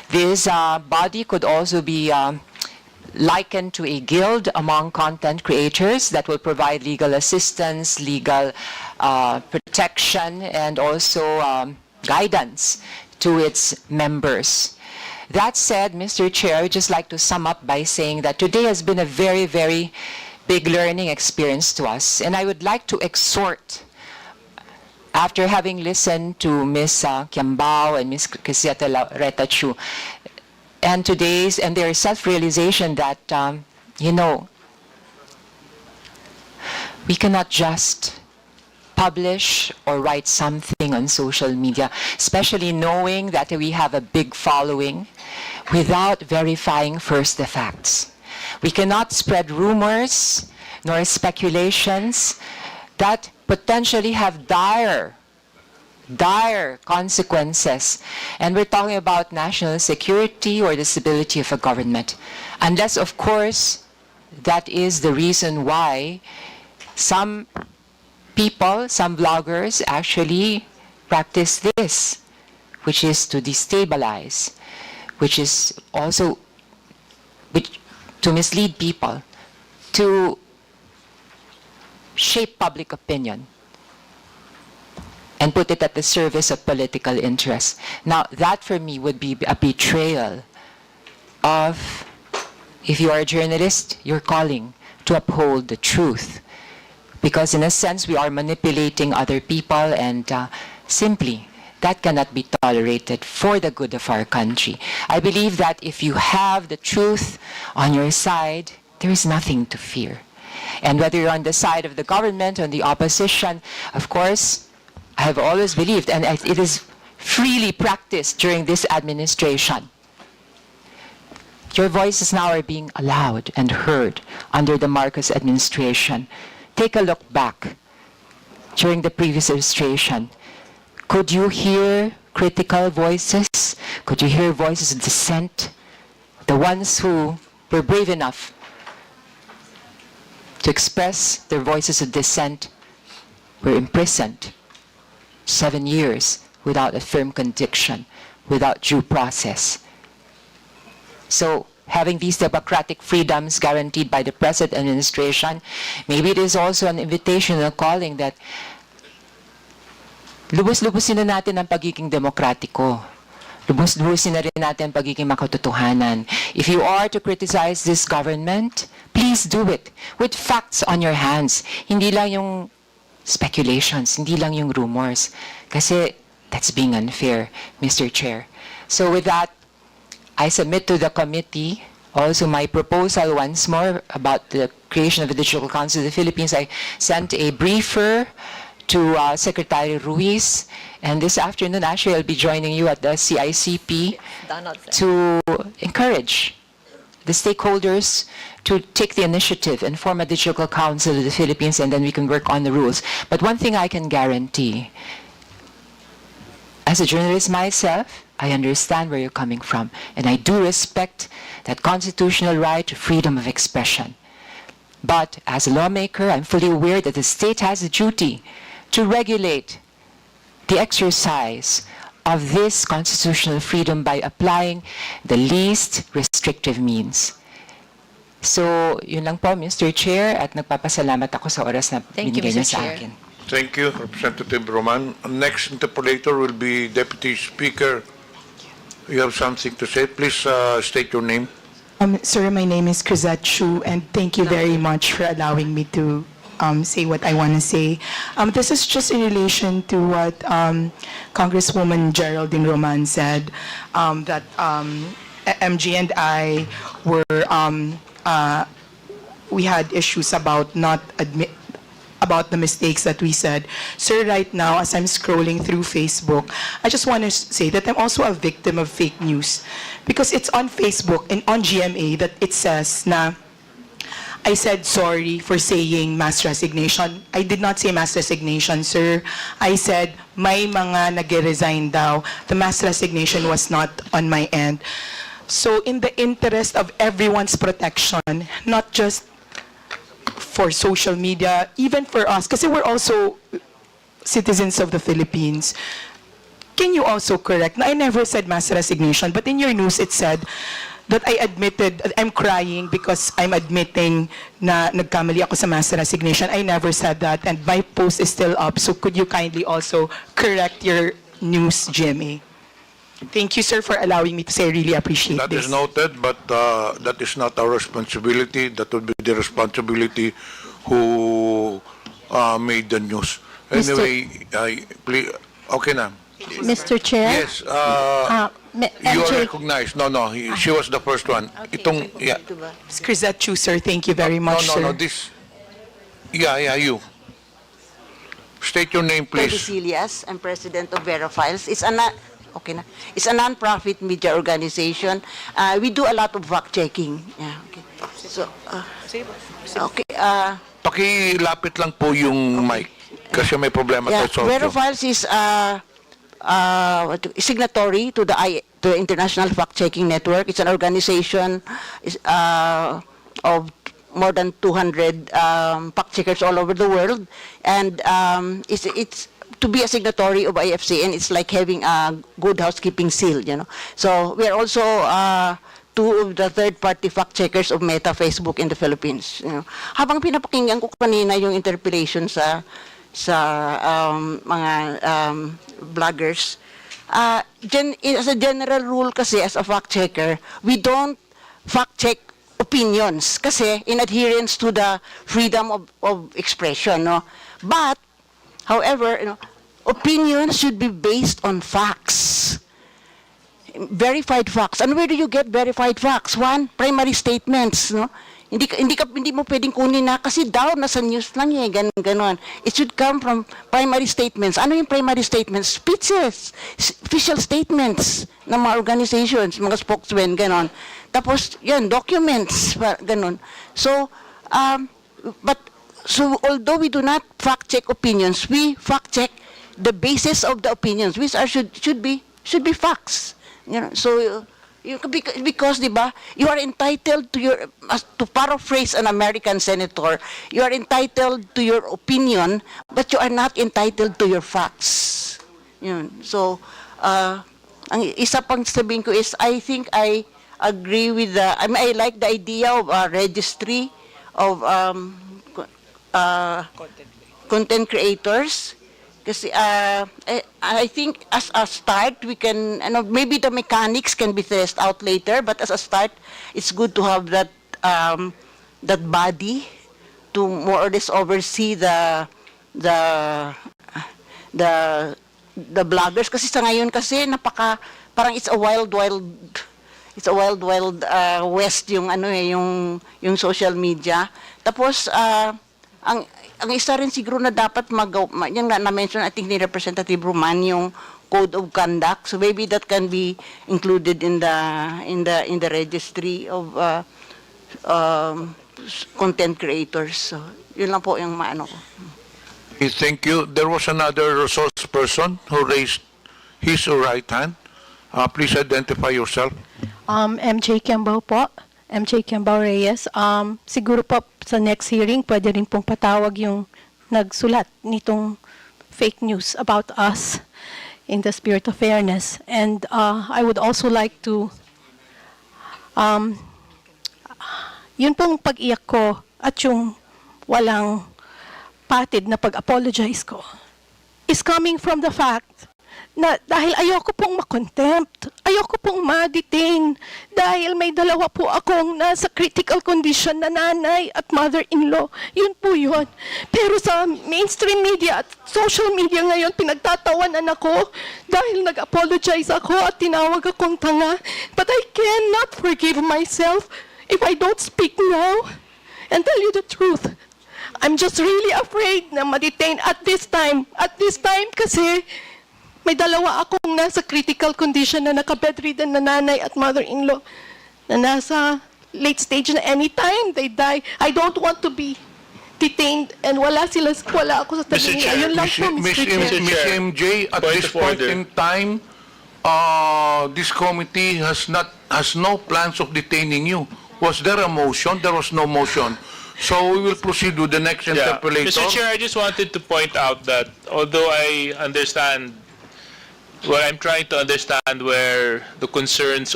This body could also be likened to a guild among content creators that will provide legal assistance, legal protection, and also guidance to its members. That said, Mr. Chair, I would just like to sum up by saying that today has been a very, very big learning experience to us. And I would like to exhort, after having listened to Ms. Kiambao and Ms. Krizette, and today's, and their self-realization that, you know, we cannot just publish or write something on social media, especially knowing that we have a big following, without verifying first the facts. We cannot spread rumors nor speculations that potentially have dire consequences. And we're talking about national security or the stability of a government. Unless, of course, that is the reason why some people, some bloggers actually practice this, which is to destabilize, which is also to mislead people, to shape public opinion, and put it at the service of political interests. Now, that for me would be a betrayal of, if you are a journalist, your calling to uphold the truth. Because in a sense, we are manipulating other people, and simply, that cannot be tolerated for the good of our country. I believe that if you have the truth on your side, there is nothing to fear. And whether you're on the side of the government or the opposition, of course, I have always believed, and it is freely practiced during this administration, your voices now are being allowed and heard under the Marcos administration. Take a look back during the previous administration. Could you hear critical voices? Could you hear voices of dissent? The ones who were brave enough to express their voices of dissent were imprisoned 7 years without a firm conviction, without due process. So, having these democratic freedoms guaranteed by the present administration, maybe it is also an invitation and a calling that lubos-lubusin na natin ang pagiging demokratiko. Lubos-lubusin na rin natin ang pagiging makatotohanan. If you are to criticize this government, please do it with facts on your hands. Hindi lang yung speculations, hindi lang yung rumors. Kasi that's being unfair, Mr. Chair. So with that, I submit to the committee also my proposal once more about the creation of a Digital Council of the Philippines. I sent a briefer to Secretary Ruiz, and this afternoon actually I'll be joining you at the CICP to encourage the stakeholders to take the initiative and form a Digital Council of the Philippines, and then we can work on the rules. But one thing I can guarantee, as a journalist myself, I understand where you're coming from, and I do respect that constitutional right to freedom of expression. But as a lawmaker, I'm fully aware that the state has a duty to regulate the exercise of this constitutional freedom by applying the least restrictive means. So, yun lang po, Mr. Chair, at nagpapasalamat ako sa oras na binigay niyo sa akin. Thank you, Representative Roman. Next interpolator will be Deputy Speaker. You have something to say? Please state your name. Sir, my name is Krizette, and thank you very much for allowing me to say what I want to say. This is just in relation to what Congresswoman Geraldine Roman said, that MG and I were, we had issues about about the mistakes that we said. Sir, right now, as I'm scrolling through Facebook, I just want to say that I'm also a victim of fake news. Because it's on Facebook and on GMA that it says na I said sorry for saying mass resignation. I did not say mass resignation, sir. I said may mga nag-resign daw. The mass resignation was not on my end. So in the interest of everyone's protection, not just for social media, even for us, kasi we're also citizens of the Philippines, can you also correct? Na I never said mass resignation, but in your news it said that I admitted, I'm crying because I'm admitting na nagkamali ako sa mass resignation. I never said that, and my post is still up. So could you kindly also correct your news, GMA? Thank you, sir, for allowing me to say I really appreciate That this. is noted, but that is not our responsibility. That would be the responsibility who made the news. Anyway, please, okay na. Mr. Chair? Yes, you are recognized. No, she was the first one. Itong, yeah. Ms. Krizette Chu, sir, thank you very much, sir. No, this, yeah, you. State your name, please. Celiz, I'm president of Verifiles. It's a non-profit media organization. We do a lot of fact-checking. Yeah, okay. So, okay. Pakilapit lang po yung mic kasi may problema Yeah, tayo sa audio. Verifiles is signatory to the International Fact-Checking Network. It's an organization of more than 200 fact-checkers all over the world, and it's to be a signatory of IFCN. It's like having a good housekeeping seal, you know. So we are also two of the third-party fact-checkers of Meta Facebook in the Philippines. You know, habang pinapakinggan ko kanina yung interpellation sa mga bloggers, as a general rule kasi, as a fact-checker, we don't fact-check opinions kasi in adherence to the freedom of expression, no? But, however, you know, opinions should be based on facts. Verified facts. And where do you get verified facts? One, primary statements, no? Hindi mo pwedeng kunin na kasi daw nasa news lang ganon. It should come from primary statements. Ano yung primary statements? Speeches, official statements ng mga organizations, mga spokesmen, ganon. Tapos, yan, documents, ganon. So, so although we do not fact-check opinions, we fact-check the basis of the opinions, which should be facts. You know, so because diba, you are entitled to to paraphrase an American senator, you are entitled to your opinion, but you are not entitled to your facts. Yun. So, ang isa pang sabihin ko is, I think I agree with I like the idea of a registry of content creators. Kasi I think as a start, we can, maybe the mechanics can be tested out later, but as a start, it's good to have that body to more or less oversee the bloggers. Kasi sa ngayon kasi parang it's a wild west yung yung social media. Tapos ang isa rin siguro na dapat yan nga na-mention, I think ni Representative Roman, yung code of conduct. So maybe that can be included in the registry of content creators. So yun lang po yung maano ko. Thank you. There was another resource person who raised his or right hand. Please identify yourself. MJ Kiambao po. MJ Kiambao Reyes. Siguro po sa next hearing, pwede rin pong patawag yung nagsulat nitong fake news about us in the spirit of fairness. And I would also like to, yun pong pag-iyak ko at yung walang patid na pag-apologize ko is coming from the fact na dahil ayoko pong makontempt, ayoko pong ma-detain, dahil may dalawa po akong nasa critical condition na nanay at mother-in-law. Yun po yun. Pero sa mainstream media at social media ngayon, pinagtatawanan ako dahil nag-apologize ako at tinawag akong tanga. But I cannot forgive myself if I don't speak now and tell you the truth. I'm just really afraid na ma-detain at this time. At this time kasi may dalawa akong nasa critical condition na naka-bedridden na nanay at mother-in-law na nasa late stage na anytime they die. I don't want to be detained and wala ako sa tabi nila. Ayun lang po, Mr. Chair. Ms. MJ, at Point this of point order. in time, this committee has no plans of detaining you. Was there a motion? There was no motion. So we will proceed with the next interpellator. Mr. Chair, I just wanted to point out that although I understand Well, I'm trying to understand where the concerns